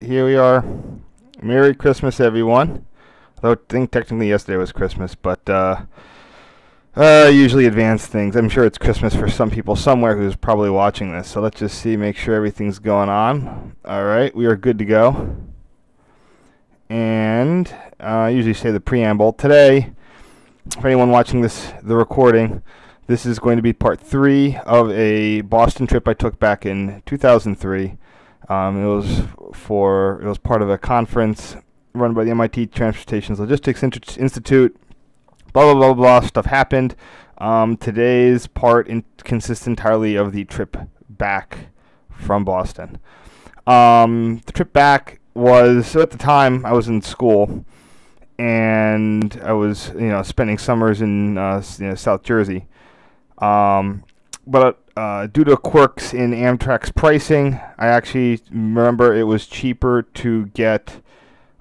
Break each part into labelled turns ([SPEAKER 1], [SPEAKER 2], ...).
[SPEAKER 1] here we are. Merry Christmas, everyone. Though I think technically yesterday was Christmas, but usually advance things. I'm sure it's Christmas for some people somewhere who's probably watching this. So let's just see, make sure everything's going on. All right, we are good to go. And I usually say the preamble. Today, for anyone watching the recording, this is going to be part 3 of a Boston trip I took back in 2003. It was part of a conference run by the MIT Transportation Logistics Institute. Blah, blah, blah, blah. Stuff happened. Today's part consists entirely of the trip back from Boston. The trip back was, so at the time, I was in school, and I was, spending summers in, South Jersey. But due to quirks in Amtrak's pricing, I actually remember it was cheaper to get,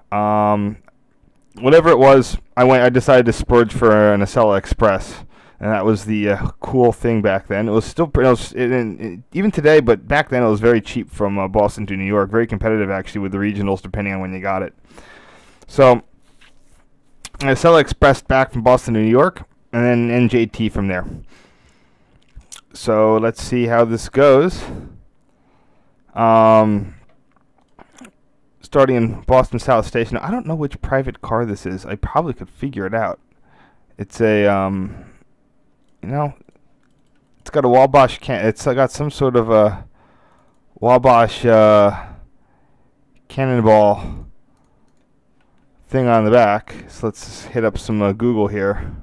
[SPEAKER 1] whatever it was. I decided to splurge for an Acela Express, and that was the cool thing back then. It was still, even today, but back then it was very cheap from Boston to New York. Very competitive, actually, with the regionals, depending on when you got it. So, Acela Express back from Boston to New York, and then NJT from there. So let's see how this goes. Starting in Boston South Station. I don't know which private car this is. I probably could figure it out. It's a, it's got a Wabash it's got some sort of a Wabash cannonball thing on the back. So let's hit up some Google here.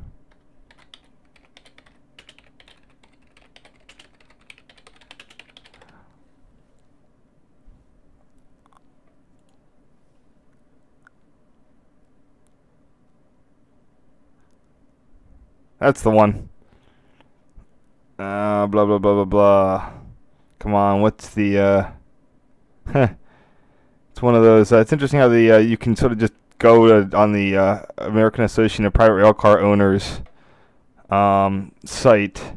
[SPEAKER 1] That's the one. Blah, blah, blah, blah, blah. Come on, what's the, it's one of those, it's interesting how the, you can sort of just go on the American Association of Private Railcar Owners site,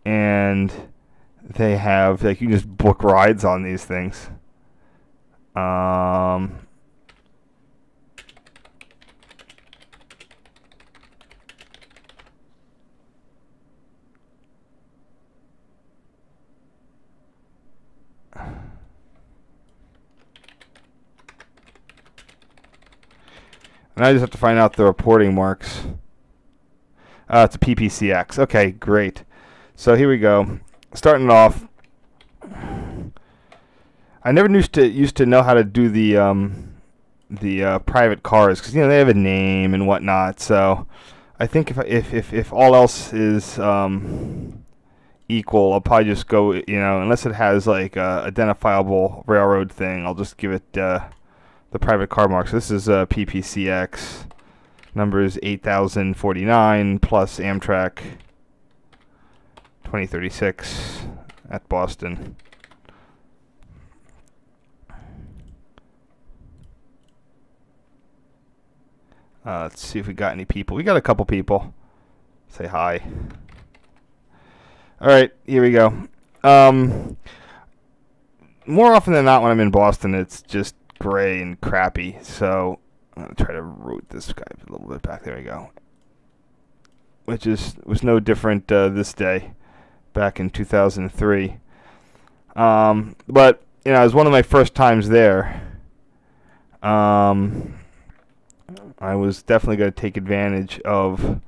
[SPEAKER 1] and they have, like, you can just book rides on these things. And I just have to find out the reporting marks. It's a PPCX. Okay, great. So here we go. Starting off, I never used to know how to do the private cars, because they have a name and whatnot. So I think if all else is equal, I'll probably just go, unless it has like a identifiable railroad thing, I'll just give it the private car marks. This is PPCX. Number is 8049 plus Amtrak 2036 at Boston. Let's see if we got any people. We got a couple people. Say hi. All right, here we go. More often than not, when I'm in Boston, it's just gray and crappy. So I'm gonna try to route this guy a little bit back. There we go. Which was no different this day, back in 2003. But it was one of my first times there. I was definitely going to take advantage of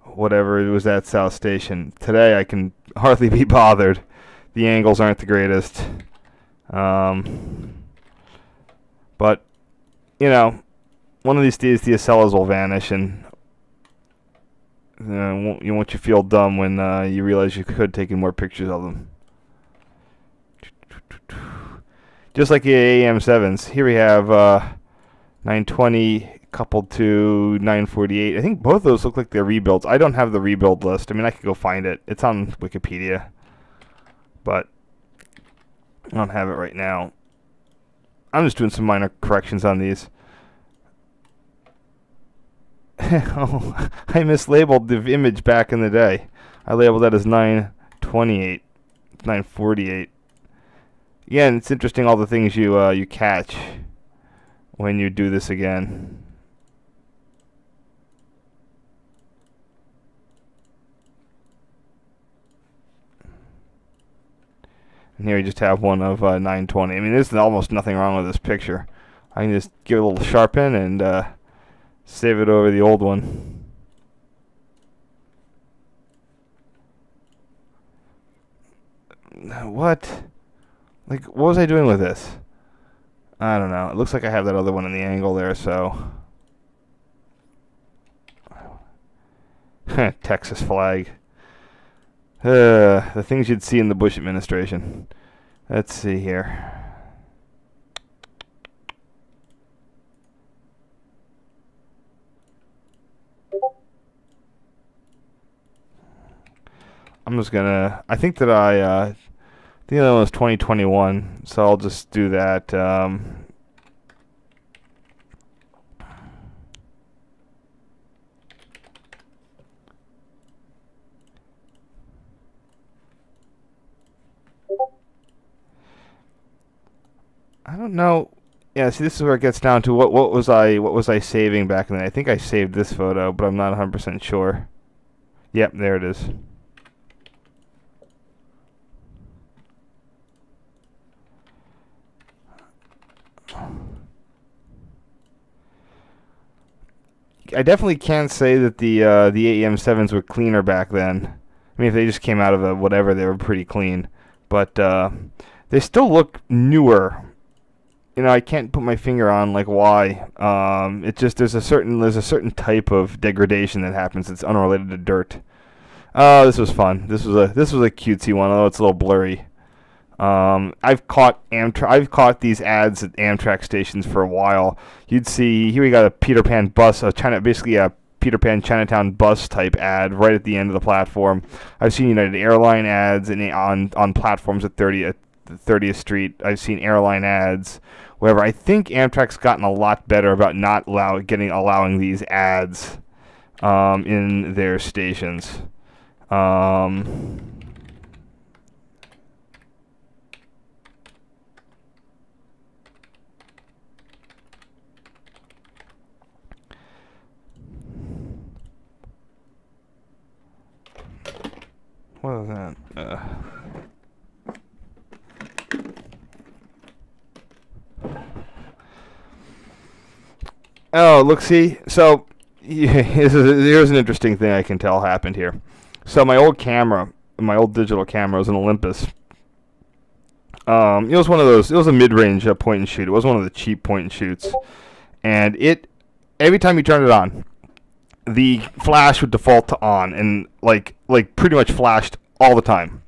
[SPEAKER 1] whatever it was at South Station. Today I can hardly be bothered. The angles aren't the greatest. But, one of these days the Acelas will vanish, and won't you feel dumb when you realize you could have taken more pictures of them. Just like the AM7s. Here we have 920 coupled to 948. I think both of those look like they're rebuilds. I don't have the rebuild list. I mean, I could go find it. It's on Wikipedia. But I don't have it right now. I'm just doing some minor corrections on these. Oh, I mislabeled the image back in the day. I labeled that as 928, 948. Again, it's interesting all the things you catch when you do this again. And here we just have one of 920. I mean, there's almost nothing wrong with this picture. I can just give it a little sharpen and save it over the old one. What? Like, what was I doing with this? I don't know. It looks like I have that other one in the angle there, so. Texas flag. The things you'd see in the Bush administration. Let's see here. I'm just gonna. I think that I think that was 2021, so I'll just do that. I don't know. Yeah, see, this is where it gets down to what was I saving back then? I think I saved this photo, but I'm not 100% sure. Yep, there it is. I definitely can't say that the AEM7s were cleaner back then. I mean, if they just came out of a whatever, they were pretty clean. But they still look newer. You know, I can't put my finger on like why. It just there's a certain type of degradation that happens that's unrelated to dirt. Oh, this was fun. This was a cutesy one, although it's a little blurry. I've caught these ads at Amtrak stations for a while. You'd see here we got a Peter Pan bus, basically a Peter Pan Chinatown bus type ad right at the end of the platform. I've seen United Airline ads on platforms at 30th Street. I've seen airline ads. Wherever I think Amtrak's gotten a lot better about not allowing these ads in their stations. What is that? Oh, look, see? So, here's an interesting thing I can tell happened here. So, my old digital camera was an Olympus. It was one of those, it was a mid-range point and shoot. It was one of the cheap point and shoots. And every time you turned it on, the flash would default to on, and like pretty much flashed all the time.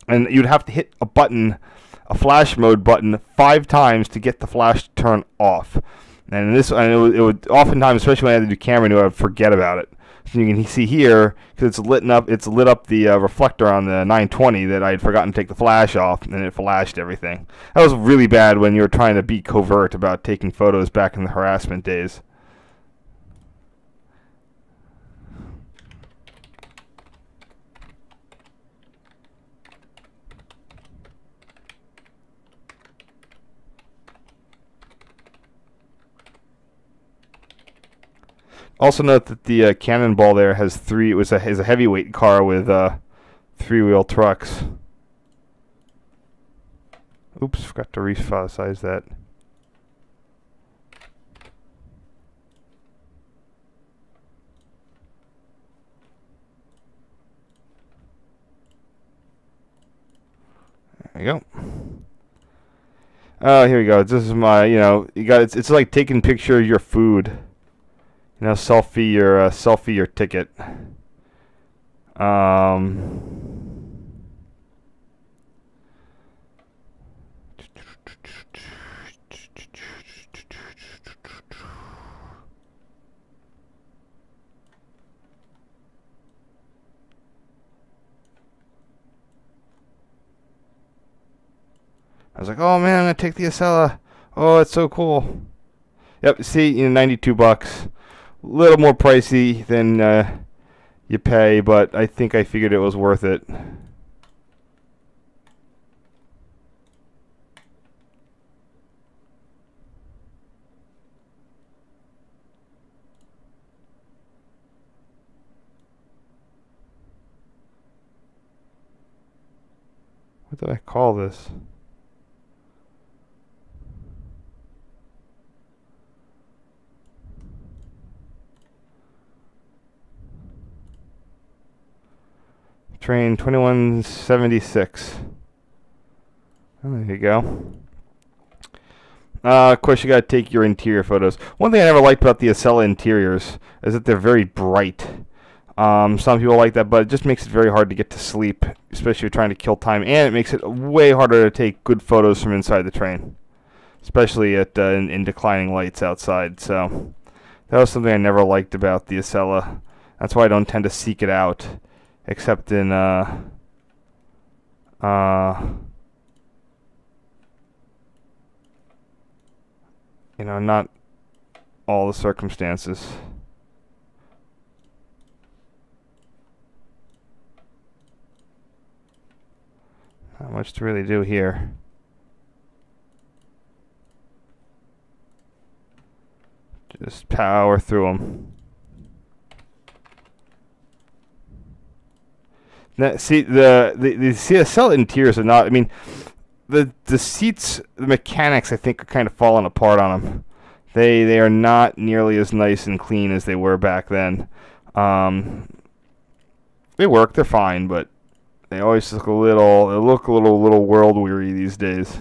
[SPEAKER 1] And you'd have to hit a flash mode button 5 times to get the flash to turn off. And it would oftentimes, especially when I had to do camera new, I would forget about it. So you can see here, because it's lit up the reflector on the 920 that I had forgotten to take the flash off, and it flashed everything. That was really bad when you were trying to be covert about taking photos back in the harassment days. Also note that the Cannonball there has is a heavyweight car with 3-wheel trucks. Oops, forgot to resize that. There you go. Oh, here we go. This is my, it's like taking a picture of your food. Selfie your ticket. I was like, oh man, I'm gonna take the Acela. Oh, it's so cool. Yep, see, $92. A little more pricey than you pay, but I think I figured it was worth it. What did I call this? Train 2176. Oh, there you go. Of course, you gotta take your interior photos. One thing I never liked about the Acela interiors is that they're very bright. Some people like that, but it just makes it very hard to get to sleep, especially if you're trying to kill time, and it makes it way harder to take good photos from inside the train, especially at in declining lights outside. So that was something I never liked about the Acela. That's why I don't tend to seek it out, except in you know, not all the circumstances. Not much to really do here. Just power through them. Now, see, the Acela interiors are not. I mean, the seats, the mechanics, I think, are kind of falling apart on them. They are not nearly as nice and clean as they were back then. They work, they're fine, but they always look a little world weary these days.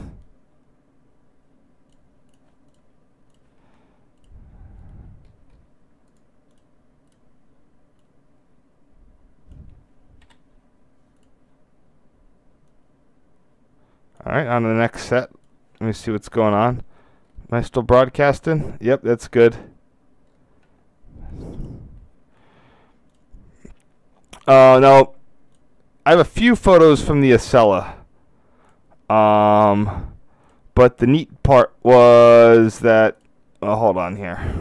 [SPEAKER 1] Alright, on to the next set. Let me see what's going on. Am I still broadcasting? Yep, that's good. No, I have a few photos from the Acela. But the neat part was that... Oh, hold on here.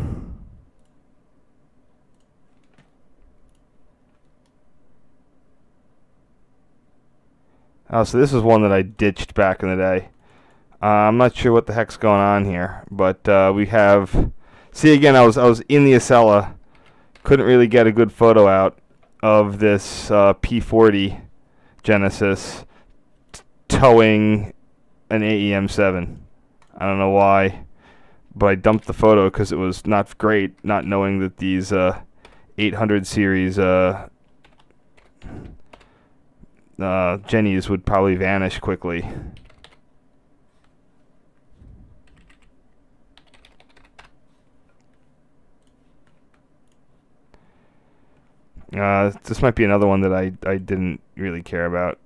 [SPEAKER 1] Oh, so this is one that I ditched back in the day. I'm not sure what the heck's going on here, but we have... See, again, I was in the Acela. Couldn't really get a good photo out of this P40 Genesis towing an AEM7. I don't know why, but I dumped the photo because it was not great, not knowing that these 800 series Jennies would probably vanish quickly. This might be another one that I didn't really care about.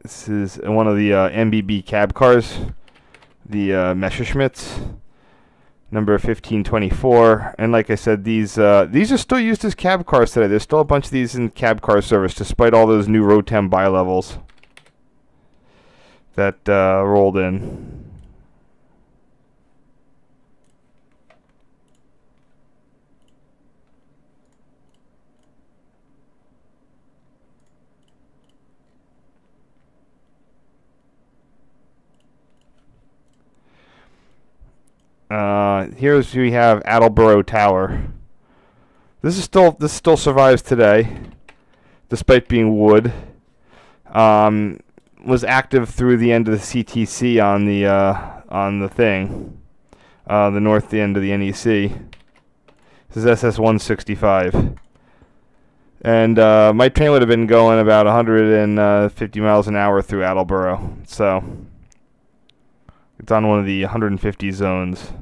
[SPEAKER 1] This is one of the MBB cab cars, the Messerschmitts, number 1524. And like I said, these are still used as cab cars today. There's still a bunch of these in cab car service, despite all those new Rotem bi-levels that rolled in. Here's we have Attleboro Tower. This still survives today, despite being wood. Was active through the end of the CTC on the thing, the north end of the NEC. This is SS-165, and my train would have been going about 150 miles an hour through Attleboro, so it's on one of the 150 zones.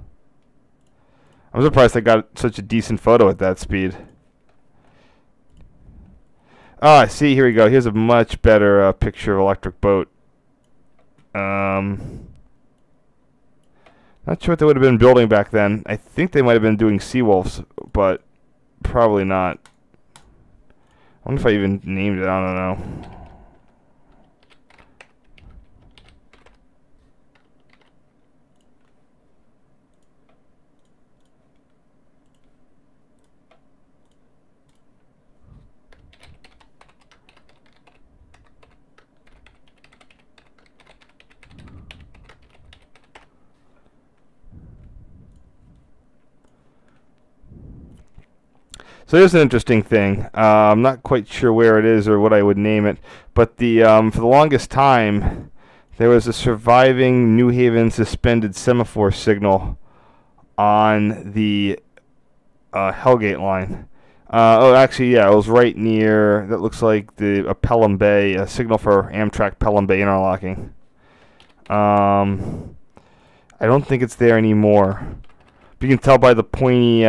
[SPEAKER 1] I'm surprised I got such a decent photo at that speed. Ah, see, here we go. Here's a much better picture of Electric Boat. Not sure what they would have been building back then. I think they might have been doing Seawolves, but probably not. I wonder if I even named it. I don't know. So here's an interesting thing. I'm not quite sure where it is or what I would name it, but the for the longest time, there was a surviving New Haven suspended semaphore signal on the Hellgate line. Oh, actually, yeah, it was right near. That looks like the Pelham Bay, a signal for Amtrak Pelham Bay interlocking. I don't think it's there anymore. But you can tell by the pointy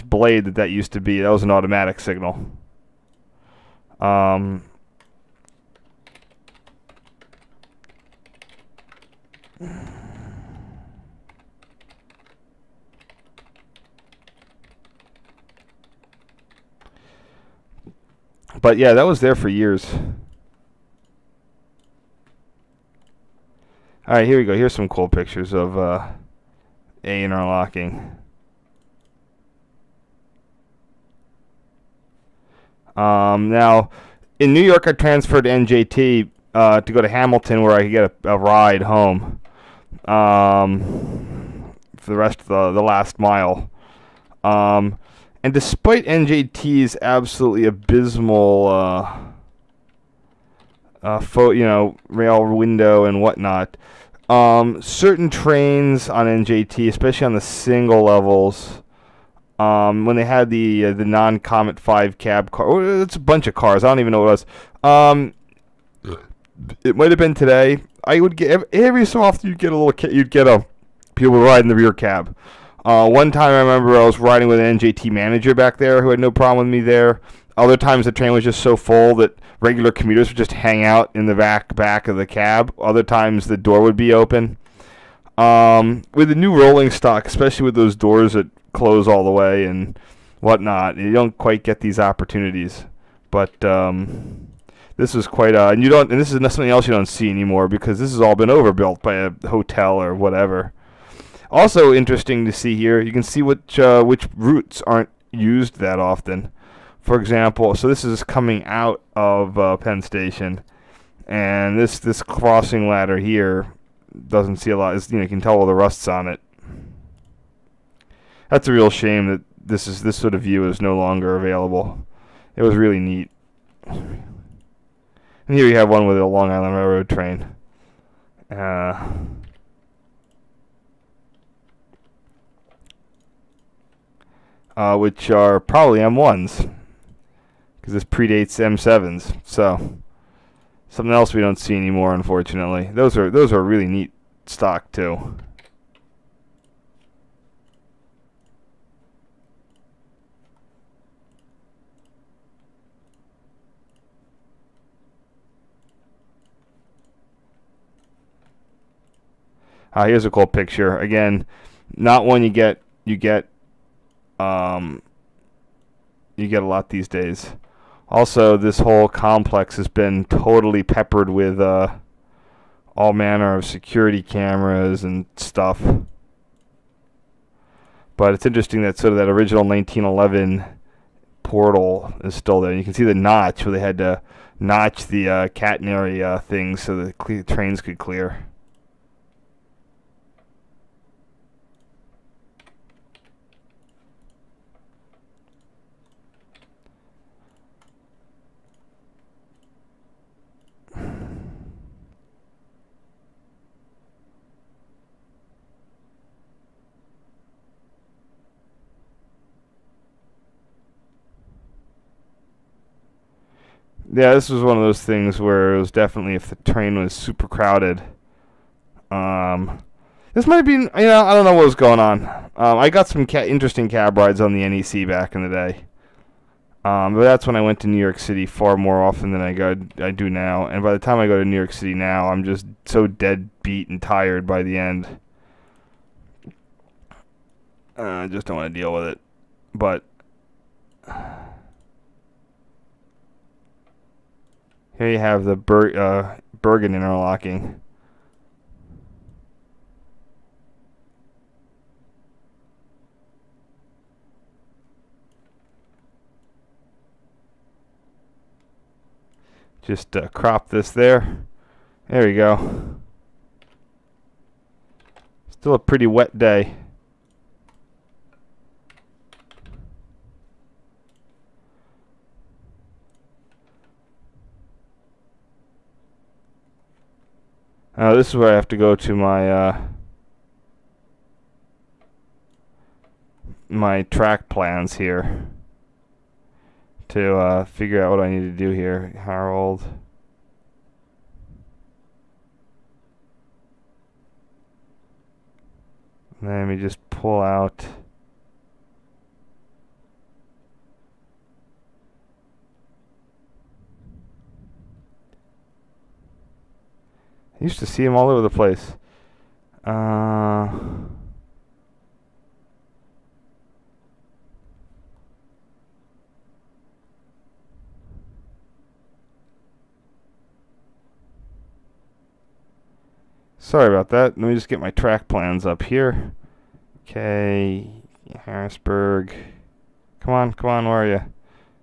[SPEAKER 1] blade that used to be. That was an automatic signal. But yeah, that was there for years. All right, here we go. Here's some cool pictures of A interlocking. Now, in New York, I transferred to NJT to go to Hamilton, where I could get a ride home for the rest of the last mile. And despite NJT's absolutely abysmal, rail window and whatnot, certain trains on NJT, especially on the single levels, when they had the non-Comet 5 cab car, it's a bunch of cars. I don't even know what it was. It might have been today. I would get every so often you'd get people riding the rear cab. One time I remember I was riding with an NJT manager back there who had no problem with me there. Other times the train was just so full that regular commuters would just hang out in the back of the cab. Other times the door would be open. With the new rolling stock, especially with those doors that close all the way and whatnot, you don't quite get these opportunities. But this was quite and this is something else you don't see anymore because this has all been overbuilt by a hotel or whatever. Also interesting to see here, you can see which routes aren't used that often. For example, so this is coming out of Penn Station, and this crossing ladder here doesn't see a lot. You can tell all the rusts on it. That's a real shame that this sort of view is no longer available. It was really neat. And here you have one with a Long Island Railroad train. Which are probably M1s, because this predates M7s. So something else we don't see anymore, unfortunately. Those are really neat stock too. Here's a cool picture. Again, not one you get a lot these days. Also, this whole complex has been totally peppered with all manner of security cameras and stuff. But it's interesting that sort of that original 1911 portal is still there. You can see the notch where they had to notch the catenary things so the trains could clear. Yeah, this was one of those things where it was definitely, if the train was super crowded. This might be, I don't know what was going on. I got some interesting cab rides on the NEC back in the day. But that's when I went to New York City far more often than I do now. And by the time I go to New York City now, I'm just so dead beat and tired by the end. I just don't want to deal with it. But here you have the Bergen interlocking. Just crop this there. There we go. Still a pretty wet day. This is where I have to go to my my track plans here to figure out what I need to do here. Harold. Let me just pull out. I used to see them all over the place. Sorry about that. Let me just get my track plans up here. Okay, Harrisburg. Come on, where are you?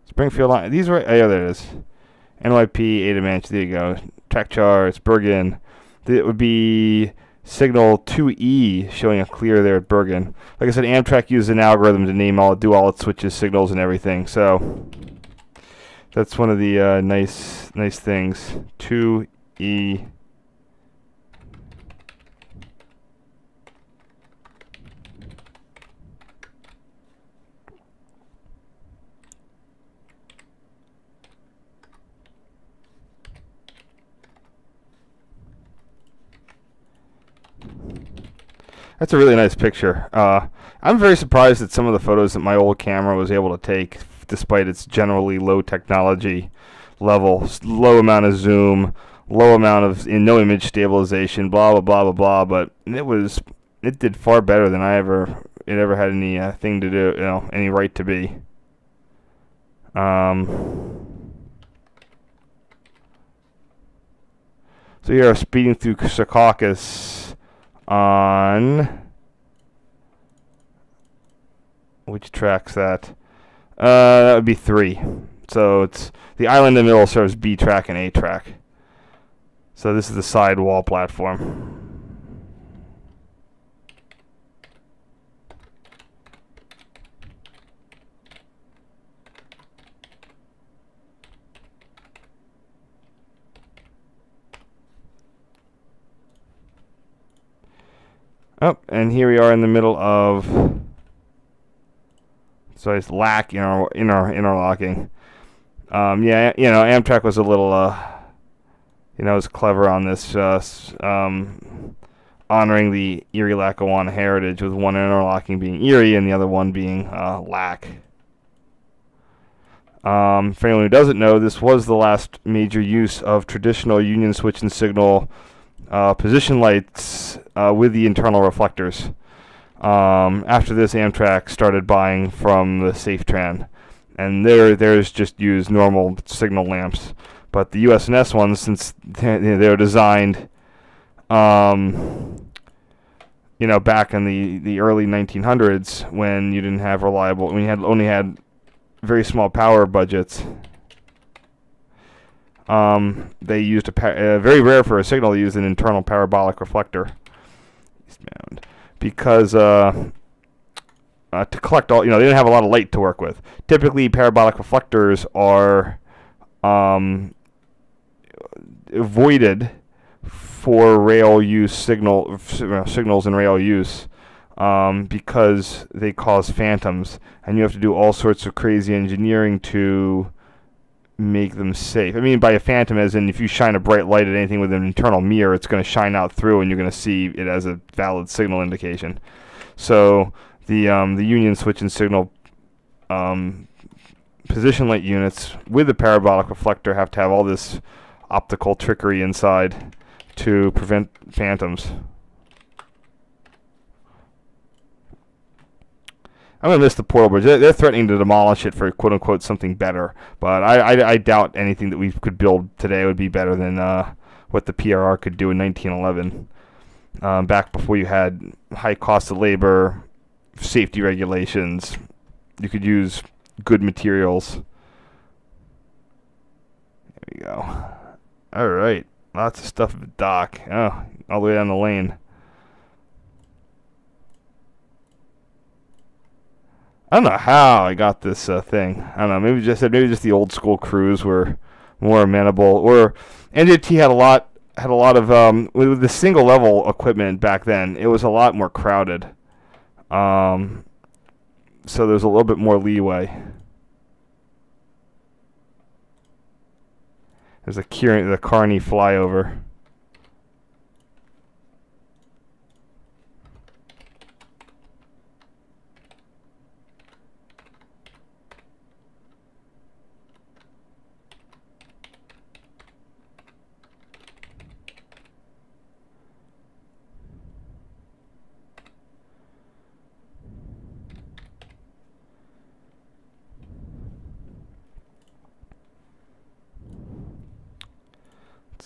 [SPEAKER 1] Springfield line. These were. Oh, yeah, there it is. NYP, Ada Manch. There you go. Track charts, Bergen. It would be signal 2E showing a clear there at Bergen. Like I said, Amtrak uses an algorithm to do all its switches, signals, and everything. So that's one of the nice things. 2E. That's a really nice picture. I'm very surprised at some of the photos that my old camera was able to take, despite its generally low technology level, low amount of zoom, low amount of no image stabilization, blah blah blah blah blah. But it did far better than it ever had any thing to do, any right to be. So here are speeding through Secaucus on which track's that? That would be 3. So it's the island in the middle serves B track and A track. So this is the sidewall platform. Oh, and here we are in the middle of, so it's lack in our interlocking. Yeah, Amtrak was a little, was clever on this, honoring the Erie-Lackawanna heritage, with one interlocking being Erie and the other one being Lac. For anyone who doesn't know, this was the last major use of traditional Union switch and signal position lights with the internal reflectors. After this, Amtrak started buying from the Safetran, and theirs just used normal signal lamps. But the US&S ones, since they're designed, back in the early 1900s, when you didn't have reliable, when you only had very small power budgets. They used very rare for a signal to use an internal parabolic reflector, because to collect all, they didn't have a lot of light to work with. Typically, parabolic reflectors are avoided for rail use signals and rail use, because they cause phantoms, and you have to do all sorts of crazy engineering to make them safe. I mean, by a phantom, as in if you shine a bright light at anything with an internal mirror, it's going to shine out through, and you're going to see it as a valid signal indication. So the Union switch and signal position light units with the parabolic reflector have to have all this optical trickery inside to prevent phantoms. I'm going to miss the portal bridge. They're threatening to demolish it for quote-unquote something better. But I doubt anything that we could build today would be better than what the PRR could do in 1911. Back before you had high cost of labor, safety regulations. You could use good materials. There we go. All right. Lots of stuff at the dock. Oh, all the way down the lane. I don't know how I got this thing. I don't know. Maybe just the old school crews were more amenable, or NJT had a lot had a lot of with the single level equipment back then. It was a lot more crowded, so there's a little bit more leeway. There's the Kearney flyover.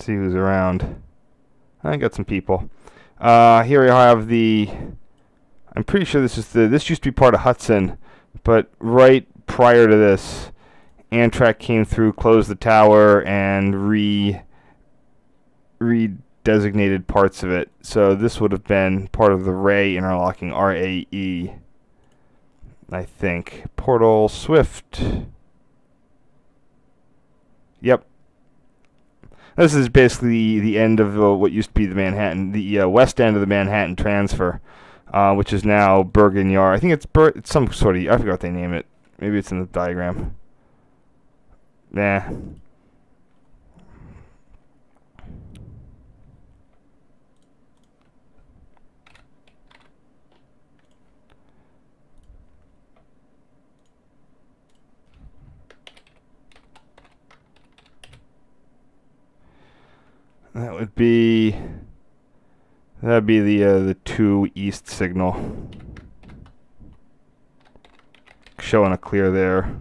[SPEAKER 1] See who's around. I got some people. Here we have the. I'm pretty sure this used to be part of Hudson, but right prior to this, Amtrak came through, closed the tower, and redesignated parts of it. So this would have been part of the Ray interlocking, RAE. I think Portal Swift. Yep. This is basically the end of what used to be the Manhattan, the west end of the Manhattan transfer, which is now Bergen Yard. I think it's some sort of, I forgot what they name it. Maybe it's in the diagram. Nah. That'd be the 2 east signal, showing a clear there.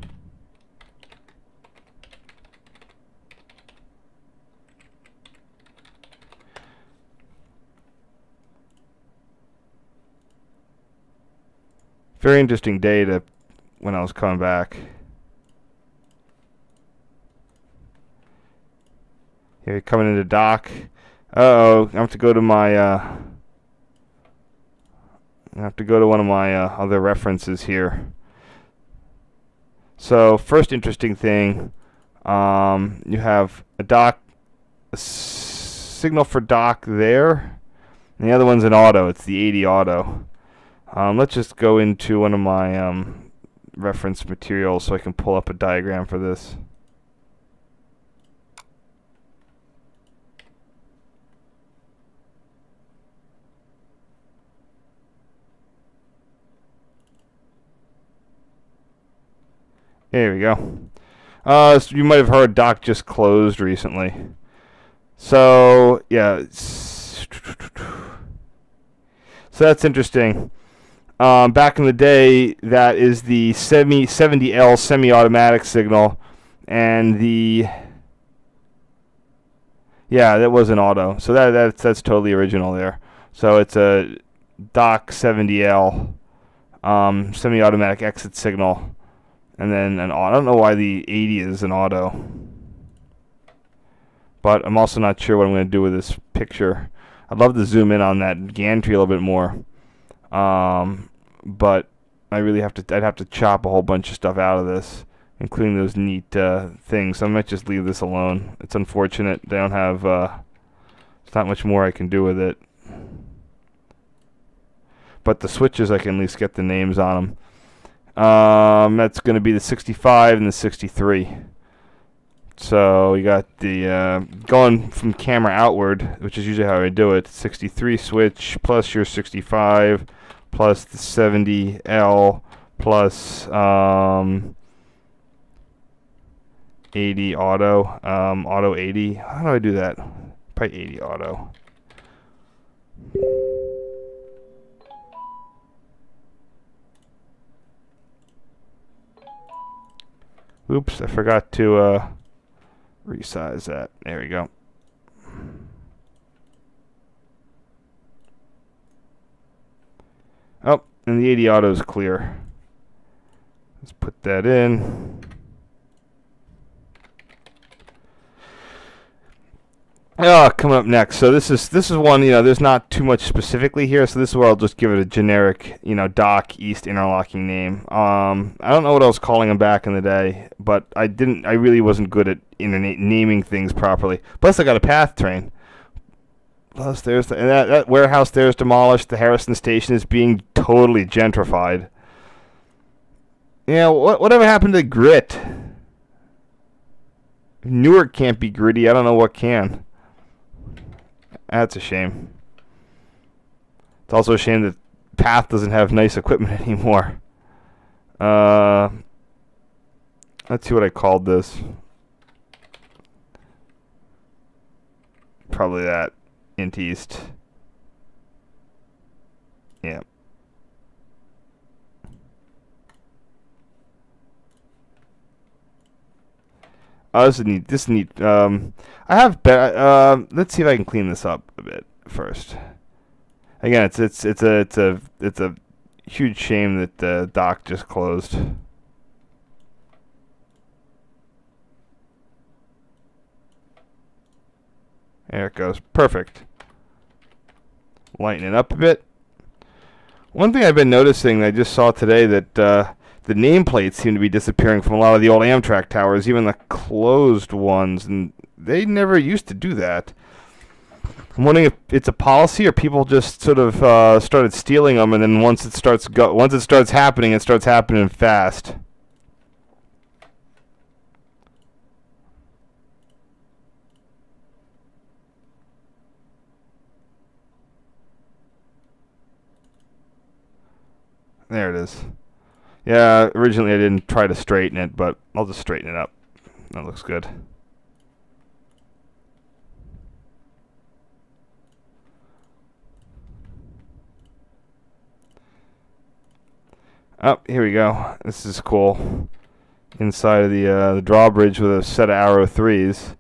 [SPEAKER 1] Very interesting day when I was coming back. Here, coming into dock. Uh-oh, I have to go to my I have to go to one of my other references here. So, first interesting thing, you have a signal for dock there, and the other one's an auto. It's the 80 auto. Let's just go into one of my reference materials so I can pull up a diagram for this. There we go. So you might have heard dock just closed recently. So yeah, so that's interesting. Back in the day, that is the 70L semi-automatic signal, and that was an auto. So that's totally original there. So it's a dock 70L semi-automatic exit signal. And then I don't know why the 80 is an auto, but I'm also not sure what I'm going to do with this picture. I'd love to zoom in on that gantry a little bit more, but I'd have to chop a whole bunch of stuff out of this, including those neat things. So I might just leave this alone. It's unfortunate they don't have. There's not much more I can do with it, but the switches I can at least get the names on them. That's going to be the 65 and the 63. So you got the going from camera outward, which is usually how I do it. 63 switch plus your 65 plus the 70L plus 80 auto, auto 80. How do I do that? Probably 80 auto. Oops, I forgot to resize that. There we go. Oh, and the 80 auto is clear. Let's put that in. Coming up next. So this is one, there's not too much specifically here, so this is where I'll just give it a generic, dock east interlocking name. I don't know what I was calling them back in the day, but I really wasn't good at naming things properly. Plus I got a path train. Plus, there's and that warehouse there is demolished. The Harrison station is being totally gentrified. Yeah, whatever happened to grit? Newark can't be gritty. I don't know what can. That's a shame. It's also a shame that Path doesn't have nice equipment anymore. Let's see what I called this. Probably that. Int East. Yeah. Oh, this is neat. This is neat. I have. Let's see if I can clean this up a bit first. Again, it's a huge shame that the dock just closed. There it goes. Perfect. Lighten it up a bit. One thing I've been noticing that I just saw today that the nameplates seem to be disappearing from a lot of the old Amtrak towers, even the closed ones, and they never used to do that. I'm wondering if it's a policy or people just sort of started stealing them, and then once it starts happening, it starts happening fast. There it is. Yeah, originally I didn't try to straighten it, but I'll just straighten it up. That looks good. Oh, here we go. This is cool. Inside of the drawbridge with a set of Arrow 3s.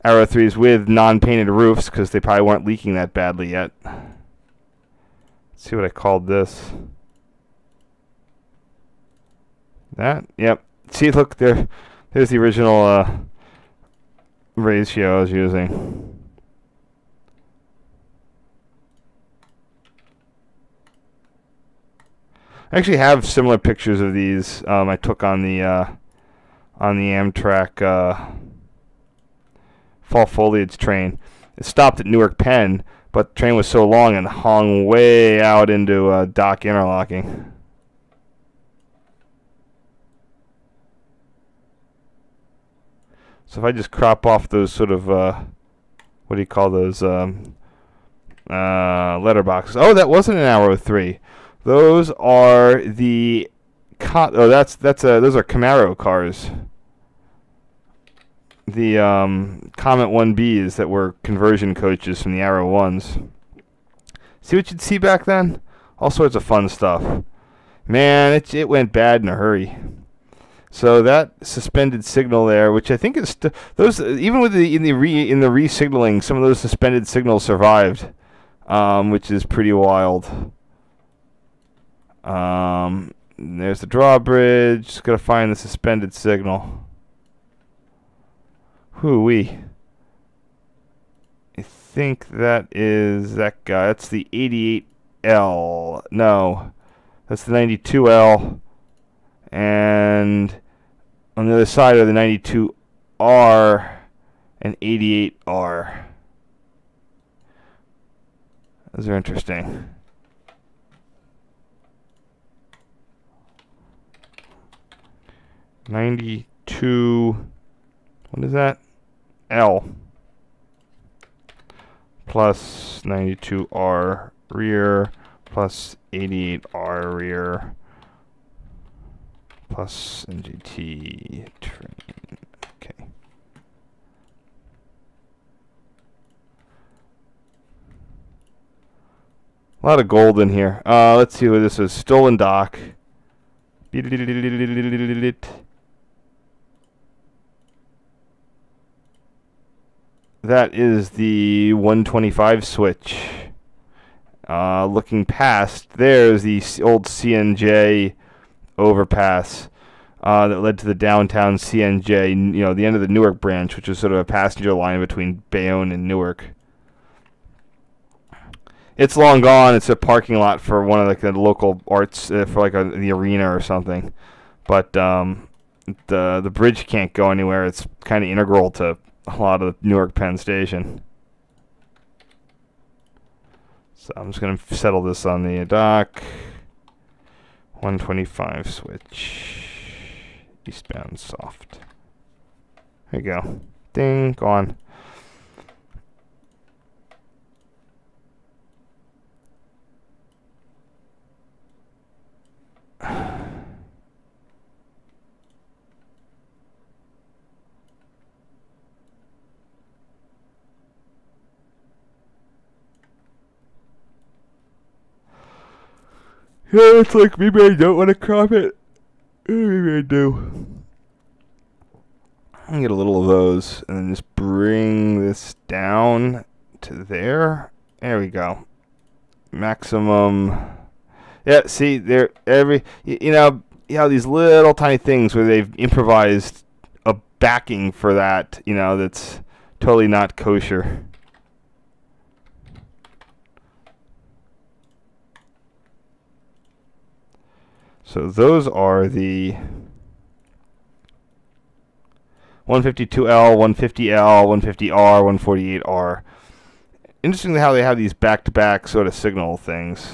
[SPEAKER 1] Arrow 3s with non-painted roofs because they probably weren't leaking that badly yet. Let's see what I called this. That? Yep. See, look, there's the original ratio I was using. I actually have similar pictures of these I took on the Amtrak fall foliage train. It stopped at Newark Penn, but the train was so long and hung way out into dock interlocking. So if I just crop off those sort of, what do you call those, letterboxes. Oh, that wasn't an Arrow 3. Those are the, those are Camaro cars. The Comet 1Bs that were conversion coaches from the Arrow 1s. See what you'd see back then? All sorts of fun stuff. Man, it went bad in a hurry. So that suspended signal there, which I think is those, even with in the re-signaling, some of those suspended signals survived, which is pretty wild. There's the drawbridge. Just gotta find the suspended signal. Hoo-wee. I think that is that guy. That's the 88L. No, that's the 92L. And on the other side are the 92R and 88R. Those are interesting. '92. What is that? L plus 92R rear plus 88R rear plus NGT train. Okay. A lot of gold in here. Let's see what this is. Stolen dock. That is the 125 switch. Looking past, there's the old CNJ overpass that led to the downtown CNJ, you know, the end of the Newark branch, which was sort of a passenger line between Bayonne and Newark. It's long gone. It's a parking lot for one of the local arts, for like the arena or something. But the bridge can't go anywhere. It's kind of integral to a lot of the Newark Penn Station. So I'm just going to settle this on the dock. 125 switch. Eastbound soft. There you go. Ding, gone. Yeah, it's like maybe I don't want to crop it. Maybe I do. I'm gonna get a little of those and then just bring this down to there. There we go. Maximum. Yeah, see, there you know these little tiny things where they've improvised a backing for that, that's totally not kosher. So those are the 152L, 150L, 150R, 148R. Interesting how they have these back-to-back sort of signal things.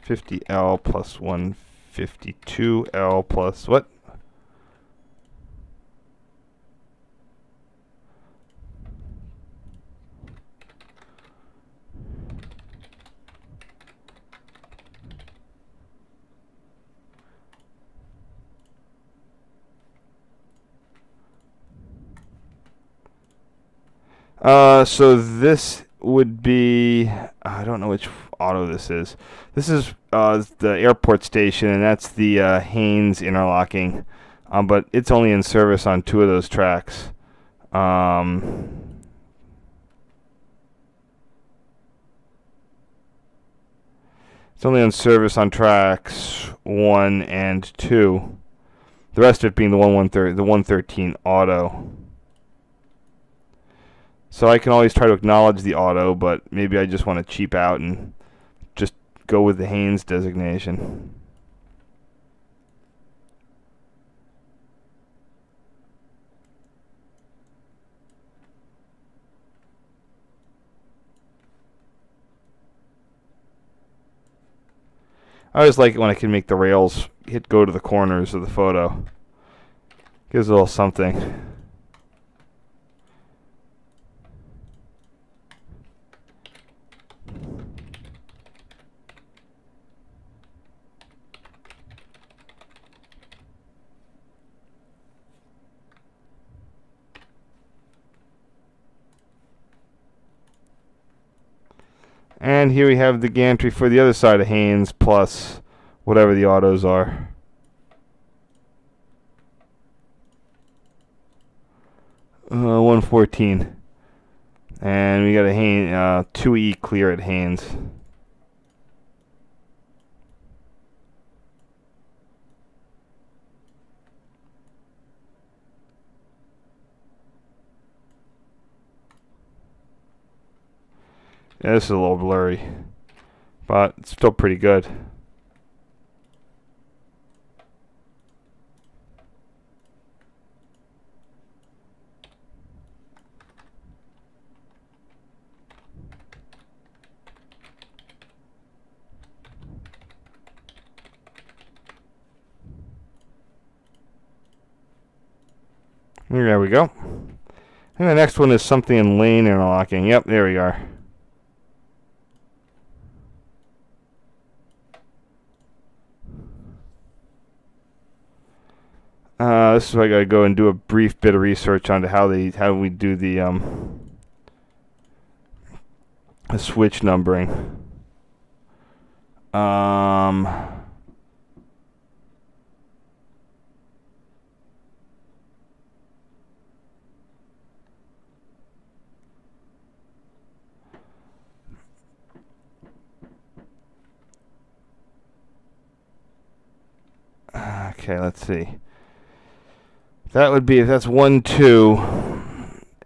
[SPEAKER 1] $50L plus 152L plus what? So this would be, I don't know which auto this is. This is the airport station, and that's the Haynes interlocking. But it's only in service on 2 of those tracks. It's only in service on tracks 1 and 2. The rest of it being the 113 auto. So I can always try to acknowledge the auto, but maybe I just want to cheap out and just go with the Haynes designation. I always like it when I can make the rails go to the corners of the photo. Gives a little something. And here we have the gantry for the other side of Haynes plus whatever the autos are. Uh, 114. And we got a Haynes, 2E clear at Haynes. Yeah, this is a little blurry, but it's still pretty good. There we go. And the next one is something in lane interlocking. Yep, there we are. This is where I gotta go and do a brief bit of research onto how we do the switch numbering. Okay, let's see. That would be, if that's 1, 2,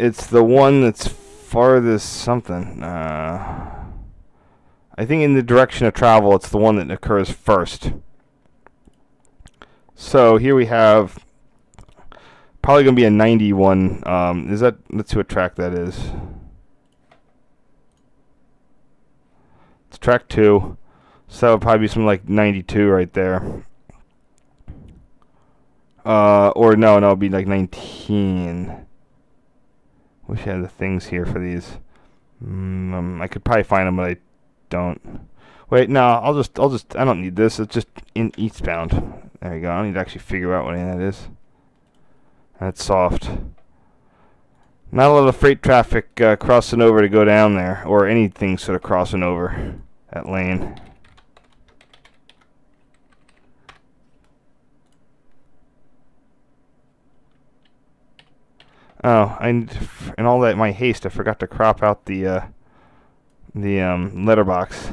[SPEAKER 1] it's the one that's farthest something. I I think in the direction of travel, it's the one that occurs first. So here we have probably going to be a 91. Is that? Let's see what track that is. It's track 2. So that would probably be something like 92 right there. Or no, it'd be like 19. Wish I had the things here for these. I could probably find them, but I don't. Wait, no, I'll just, I don't need this. It's just in eastbound. There you go. I don't need to actually figure out what any of that is. That's soft. Not a lot of freight traffic crossing over to go down there, or anything sort of crossing over that lane. Oh, in all that my haste, I forgot to crop out the letterbox.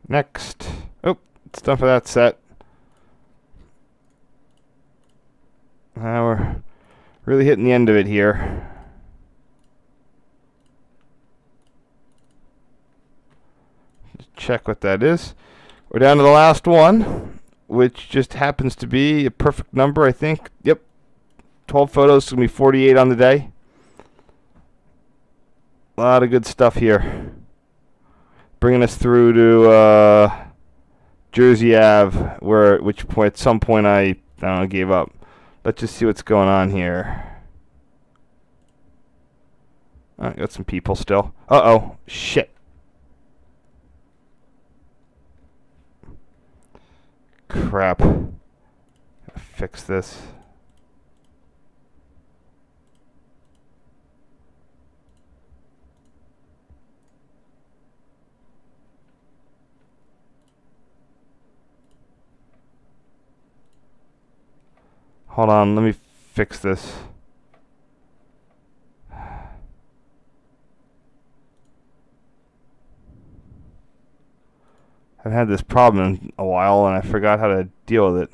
[SPEAKER 1] Next. Oh, it's done for that set. Now we're really hitting the end of it here. Just check what that is. We're down to the last one, which just happens to be a perfect number, I think. Yep. 12 photos, it's going to be 48 on the day. A lot of good stuff here. Bringing us through to Jersey Ave, which point at some point I don't know, gave up. Let's just see what's going on here. I got some people still. Uh-oh, shit. Crap. Gotta fix this. Hold on, let me fix this. I've had this problem in a while and I forgot how to deal with it.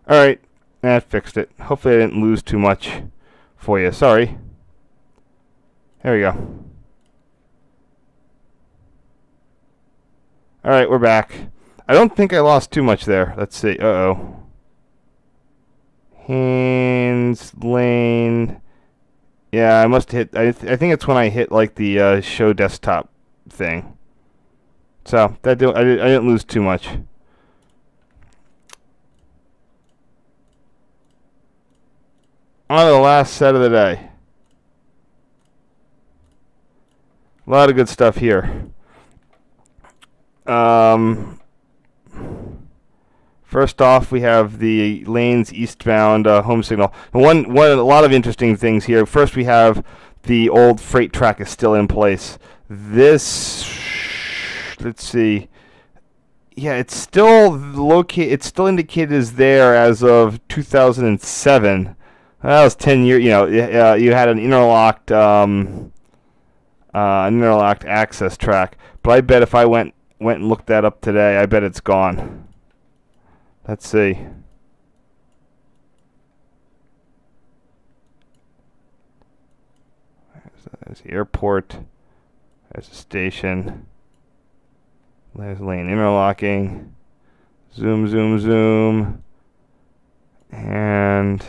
[SPEAKER 1] Alright, that fixed it. Hopefully I didn't lose too much for you. Sorry. There we go. Alright, we're back. I don't think I lost too much there. Let's see. Uh-oh. Haynes, Lane. Yeah, I must hit. I think it's when I hit like the show desktop thing. So that I didn't lose too much. On to the last set of the day. A lot of good stuff here. First off, we have the lanes eastbound home signal. A lot of interesting things here. First, we have the old freight track is still in place. This, let's see. Yeah, it's still located. It's still indicated as there as of 2007. That was 10 years. You know, you had an interlocked access track. But I bet if I went and looked that up today, I bet it's gone. Let's see. There's the airport. There's the station. There's lane interlocking. Zoom, zoom, zoom. And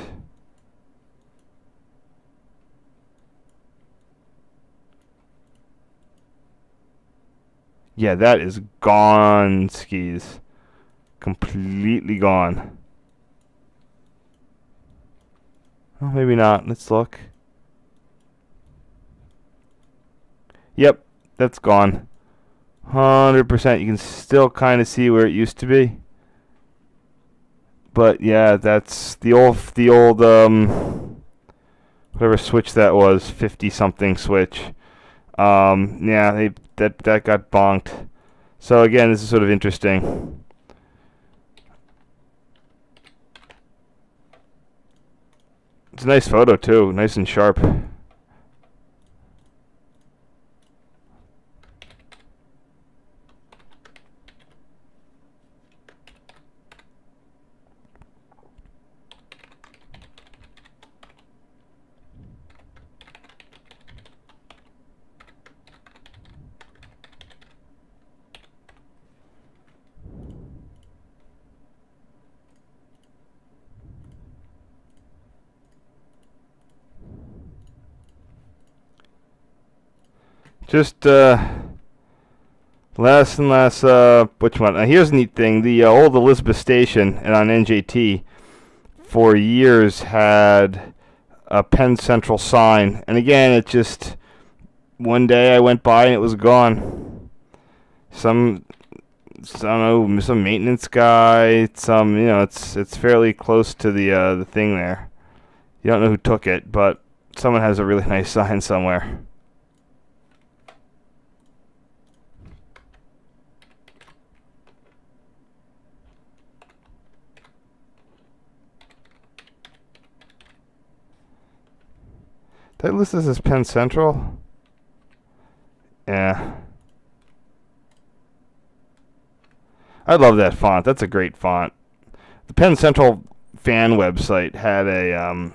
[SPEAKER 1] yeah, that is gone, skis. Completely gone. Oh, maybe not. Let's look. Yep, that's gone. 100%. You can still kind of see where it used to be. But yeah, that's the old whatever switch that was, 50 something switch. Yeah, that got bonked. So again, this is sort of interesting. It's a nice photo too, nice and sharp. Just less and less. Which one? Here's a neat thing. The old Elizabeth Station and on NJT for years had a Penn Central sign, and again, it just one day I went by and it was gone. I don't know, some maintenance guy. It's fairly close to the thing there. You don't know who took it, but someone has a really nice sign somewhere. Did I list this as Penn Central? Yeah. I love that font. That's a great font. The Penn Central fan website had a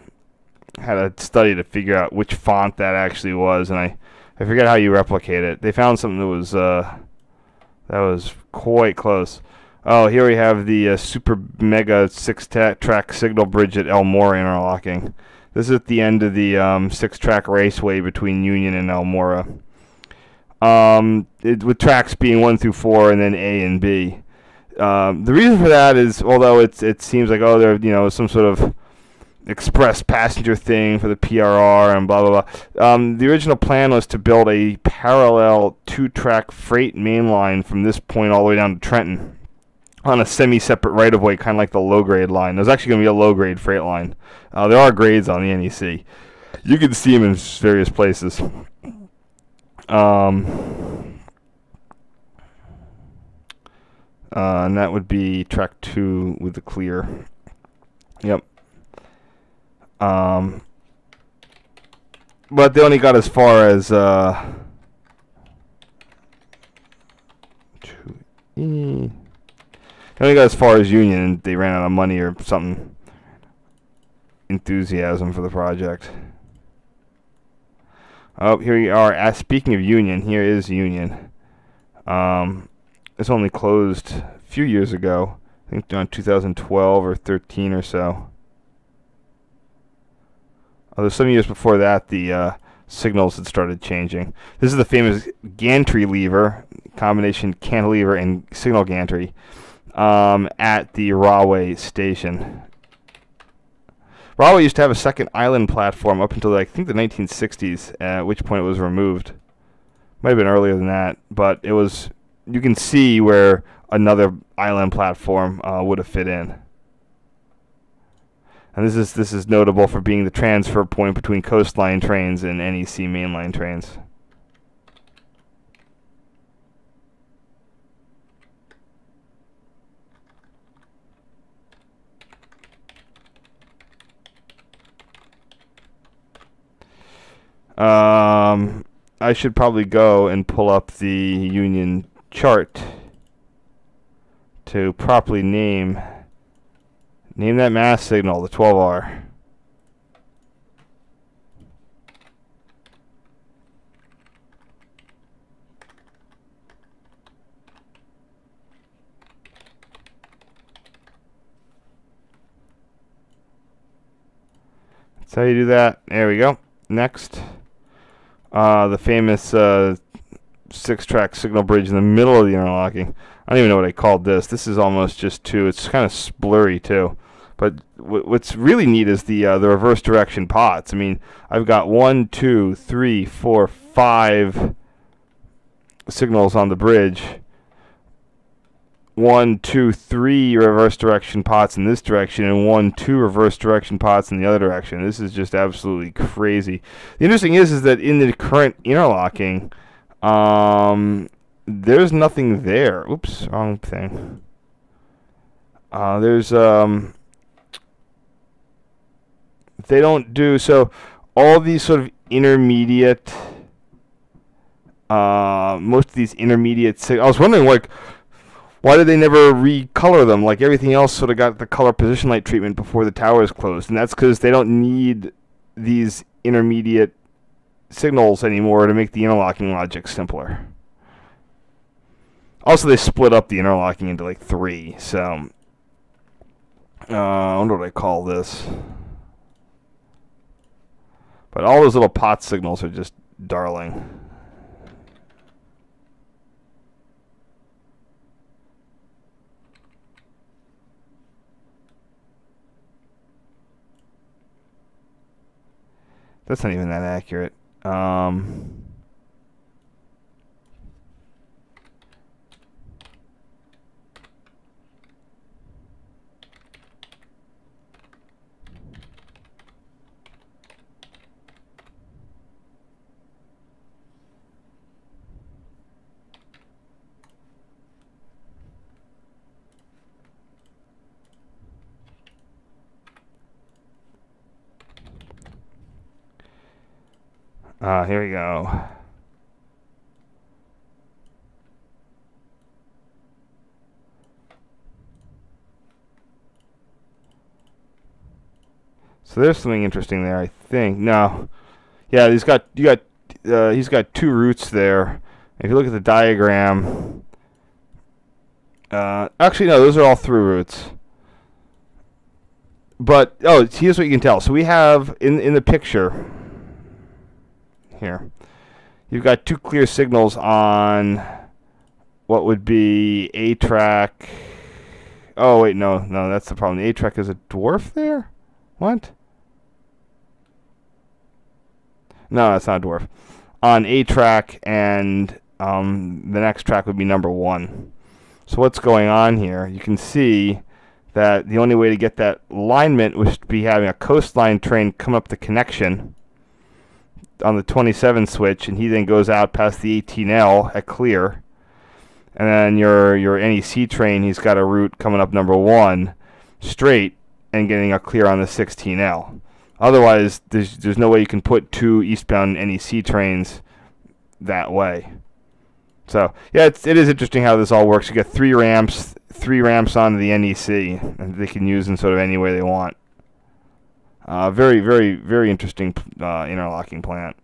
[SPEAKER 1] study to figure out which font that actually was, and I forget how you replicate it. They found something that was quite close. Oh, here we have the super mega 6-track signal bridge at Elmora interlocking. This is at the end of the 6-track raceway between Union and Elmora. With tracks being 1 through 4 and then A and B. The reason for that is, although it seems like, oh, there some sort of express passenger thing for the PRR and blah blah blah. The original plan was to build a parallel 2-track freight main line from this point all the way down to Trenton on a semi-separate right-of-way, kind of like the low-grade line. There's actually going to be a low-grade freight line. There are grades on the NEC. You can see them in various places. And that would be track 2 with the clear. Yep. But they only got as far as 2E. They only got as far as Union, and they ran out of money or something. Enthusiasm for the project. Oh, here we are. Speaking of Union, here is Union. It's only closed a few years ago. I think around 2012 or 13 or so. Although some years before that, the signals had started changing. This is the famous gantry lever, combination cantilever and signal gantry, at the Rahway station. Rahway used to have a second island platform up until, I think, the 1960s, at which point it was removed. Might have been earlier than that, but it was. You can see where another island platform would have fit in. And this is notable for being the transfer point between coastline trains and NEC mainline trains. I should probably go and pull up the Union chart to properly name that mass signal, the 12R. That's how you do that. There we go. Next. The famous 6-track signal bridge in the middle of the interlocking. I don't even know what I called this. This is almost just 2. It's kind of blurry too. But what's really neat is the reverse direction pots. I mean, I've got 1, 2, 3, 4, 5 signals on the bridge. 1, 2, 3 reverse direction pots in this direction, and 1, 2 reverse direction pots in the other direction. This is just absolutely crazy. The interesting is that in the current interlocking, there's nothing there. Oops, wrong thing. They don't do, so all these sort of intermediate, most of these intermediate, I was wondering, like, why did they never recolor them? Like everything else sort of got the color position light treatment before the tower is closed. And that's because they don't need these intermediate signals anymore to make the interlocking logic simpler. Also, they split up the interlocking into like 3. So, I wonder what I call this. But all those little pot signals are just darling. That's not even that accurate. Here we go. So there's something interesting there, I think. No, yeah, he's got 2 roots there. If you look at the diagram, actually no, those are all through roots. But here's what you can tell. So we have in the picture here, you've got 2 clear signals on what would be A track. Oh wait, no, that's the problem. The A track is a dwarf there. What? No, that's not a dwarf. On A track, and the next track would be number 1. So what's going on here? You can see that the only way to get that alignment was to be having a coastline train come up the connection on the 27 switch, and he then goes out past the 18L at clear, and then your NEC train, he's got a route coming up number 1 straight and getting a clear on the 16L. Otherwise, there's no way you can put 2 eastbound NEC trains that way. So yeah, it is interesting how this all works. You get 3 ramps onto the NEC, and they can use in sort of any way they want. Very, very, very interesting interlocking plant.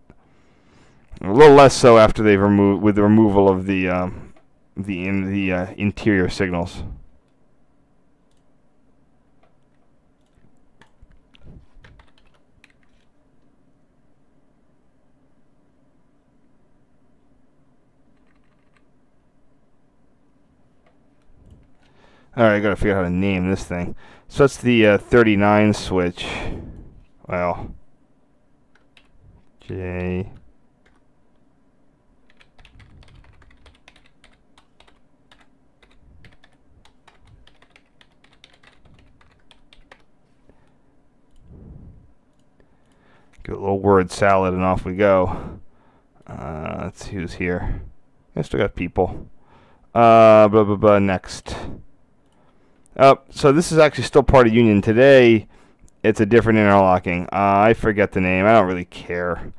[SPEAKER 1] A little less so after they've removed with the removal of the interior signals. Alright, I gotta figure out how to name this thing. So that's the 39 switch. Well, J. Get a little word salad and off we go. Let's see who's here. I still got people. Blah, blah, blah, next. So this is actually still part of Union. Today, it's a different interlocking. I forget the name. I don't really care.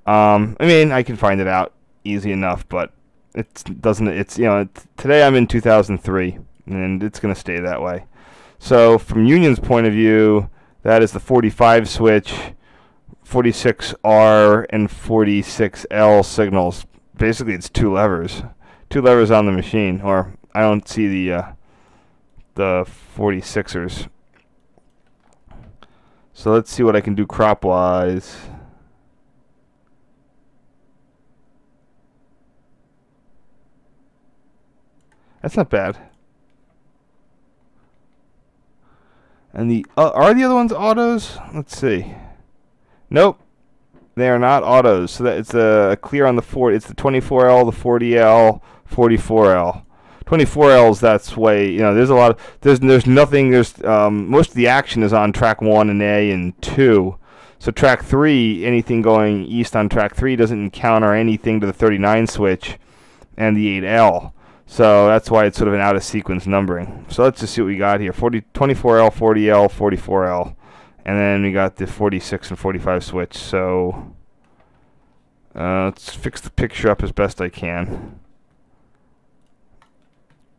[SPEAKER 1] I mean, I can find it out easy enough, but it doesn't. It's today I'm in 2003, and it's gonna stay that way. So from Union's point of view, that is the 45 switch, 46R and 46L signals. Basically, it's 2 levers on the machine. Or I don't see the 46ers. So let's see what I can do crop-wise. That's not bad. And are the other ones autos? Let's see. Nope. They are not autos. So that it's a clear on the 40. It's the 24L, the 40L, 44L. 24Ls, that's way, there's a lot of, there's nothing, most of the action is on track 1 and A and 2. So track 3, anything going east on track 3 doesn't encounter anything to the 39 switch and the 8L. So that's why it's sort of an out-of-sequence numbering. So let's just see what we got here. 24L, 40L, 44L. And then we got the 46 and 45 switch. So let's fix the picture up as best I can.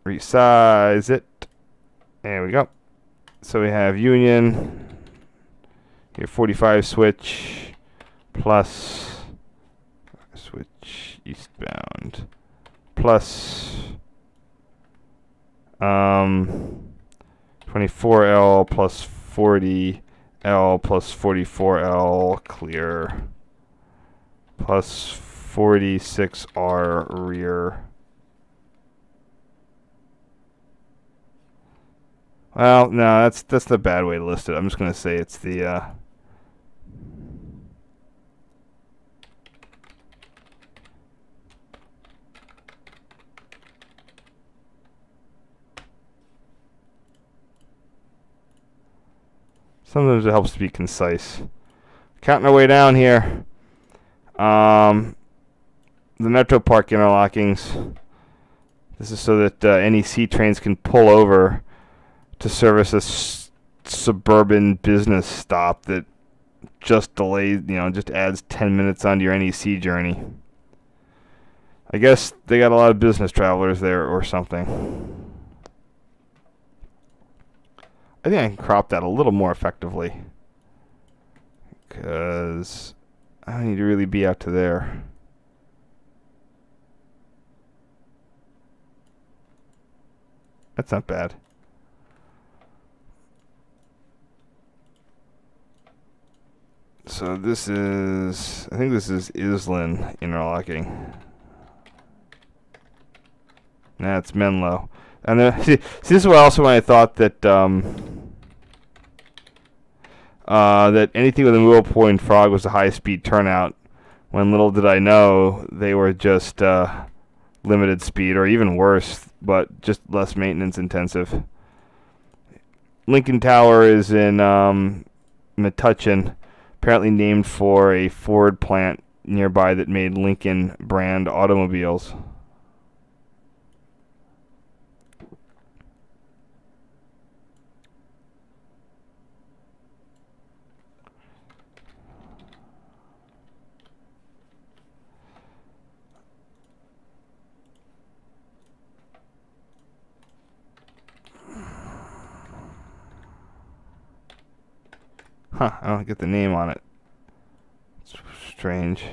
[SPEAKER 1] Resize it. There we go. So we have Union. Here 45 switch plus switch eastbound plus 24L plus 40L plus 44L clear plus 46R rear. Well, no, that's the bad way to list it. I'm just going to say it's the sometimes it helps to be concise. Counting our way down here. The Metro Park interlockings. This is so that NEC trains can pull over to service a suburban business stop that just delays, just adds 10 minutes onto your NEC journey. I guess they got a lot of business travelers there or something. I think I can crop that a little more effectively, because I don't need to really be out to there. That's not bad. So this is, I think this is Island interlocking. Nah, it's Menlo. And then, see, this is what also when I thought that that anything with a movable point frog was a high-speed turnout, when little did I know they were just limited speed, or even worse, but just less maintenance intensive. Lincoln Tower is in Metuchen, apparently named for a Ford plant nearby that made Lincoln brand automobiles. Huh, I don't get the name on it. It's strange.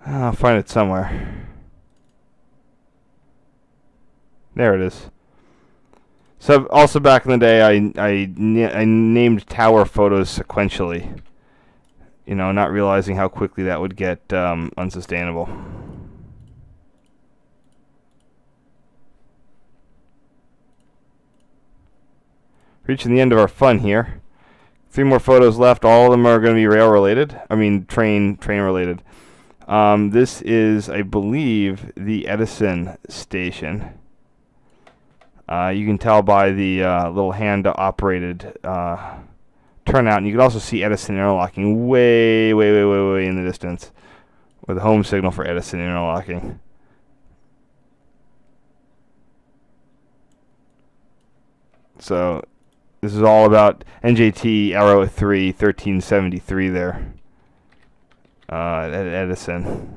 [SPEAKER 1] I'll find it somewhere. There it is. So also back in the day, I named tower photos sequentially, not realizing how quickly that would get unsustainable. Reaching the end of our fun here. 3 more photos left. All of them are going to be rail related. I mean train related. This is, I believe, the Edison station. You can tell by the little hand-operated turnout, and you can also see Edison interlocking way in the distance, with a home signal for Edison interlocking. So this is all about NJT Arrow 3 1373 there at Edison.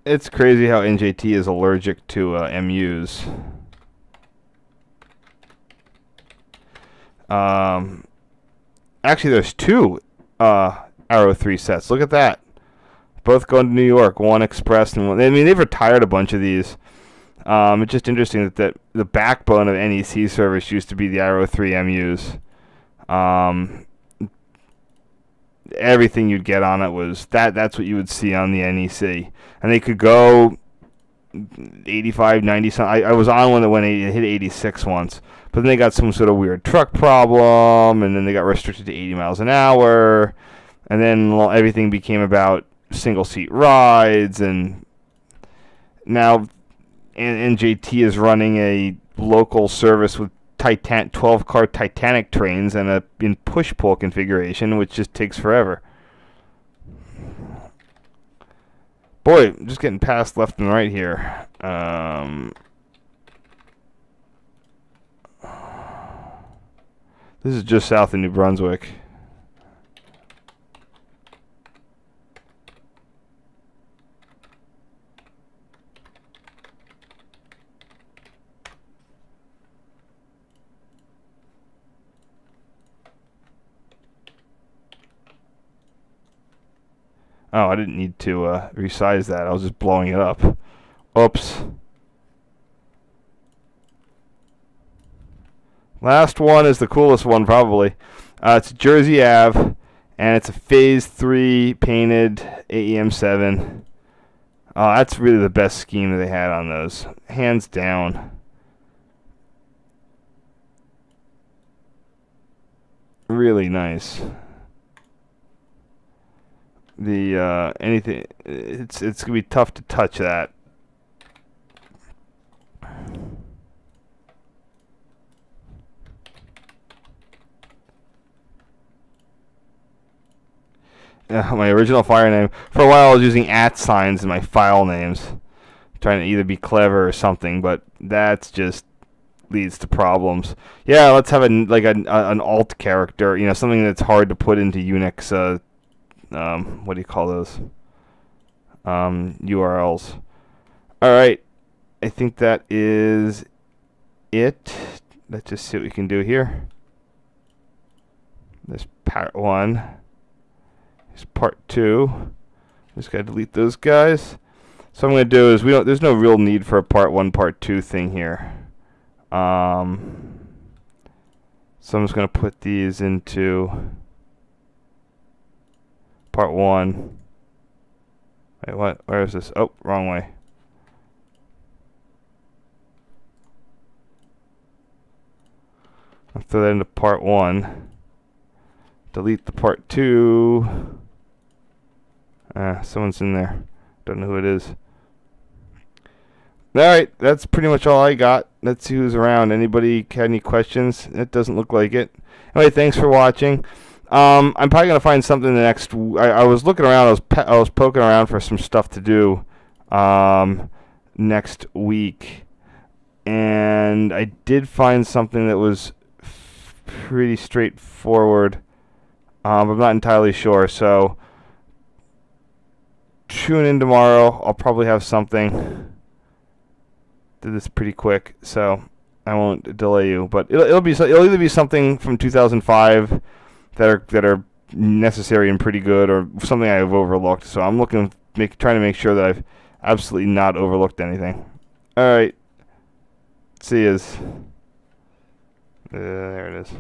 [SPEAKER 1] It's crazy how NJT is allergic to MUs. Actually, there's two Arrow 3 sets. Look at that. Both going to New York. One Express and one. I mean, they've retired a bunch of these. It's just interesting that the backbone of NEC service used to be the Arrow 3 MUs. Everything you'd get on it was that's what you would see on the NEC. And they could go 85, 90 something. I was on one that hit 86 once. But then they got some sort of weird truck problem, and then they got restricted to 80 miles an hour. And then everything became about single-seat rides, and now NJT is running a local service with 12-car Titanic trains and in push-pull configuration, which just takes forever. Boy, I'm just getting passed left and right here. This is just south of New Brunswick. Oh, I didn't need to resize that. I was just blowing it up. Oops. Last one is the coolest one, probably. It's Jersey Ave, and it's a Phase 3 painted AEM7. That's really the best scheme that they had on those. Hands down. Really nice. Anything, it's gonna be tough to touch that. My original fire name. For a while, I was using @ signs in my file names, trying to either be clever or something, but that's just leads to problems. Yeah, let's have an alt character, something that's hard to put into Unix. What do you call those? URLs. All right, I think that is it. Let's just see what we can do here. There's part 1. Here's part 2. Just gotta delete those guys. So what I'm gonna do is there's no real need for a part 1, part 2 thing here. So I'm just gonna put these into part 1. Wait, what? Where is this? Oh, wrong way. I'll throw that into part 1. Delete the part 2. Someone's in there. Don't know who it is. Alright, that's pretty much all I got. Let's see who's around. Anybody had any questions? It doesn't look like it. Anyway, thanks for watching. I'm probably going to find something the next... I was looking around. I was poking around for some stuff to do next week. And I did find something that was pretty straightforward. I'm not entirely sure. So tune in tomorrow. I'll probably have something. Did this pretty quick, so I won't delay you. But it'll either be something from 2005 that are necessary and pretty good, or something I've overlooked. So I'm trying to make sure that I've absolutely not overlooked anything. All right, see yous. There it is.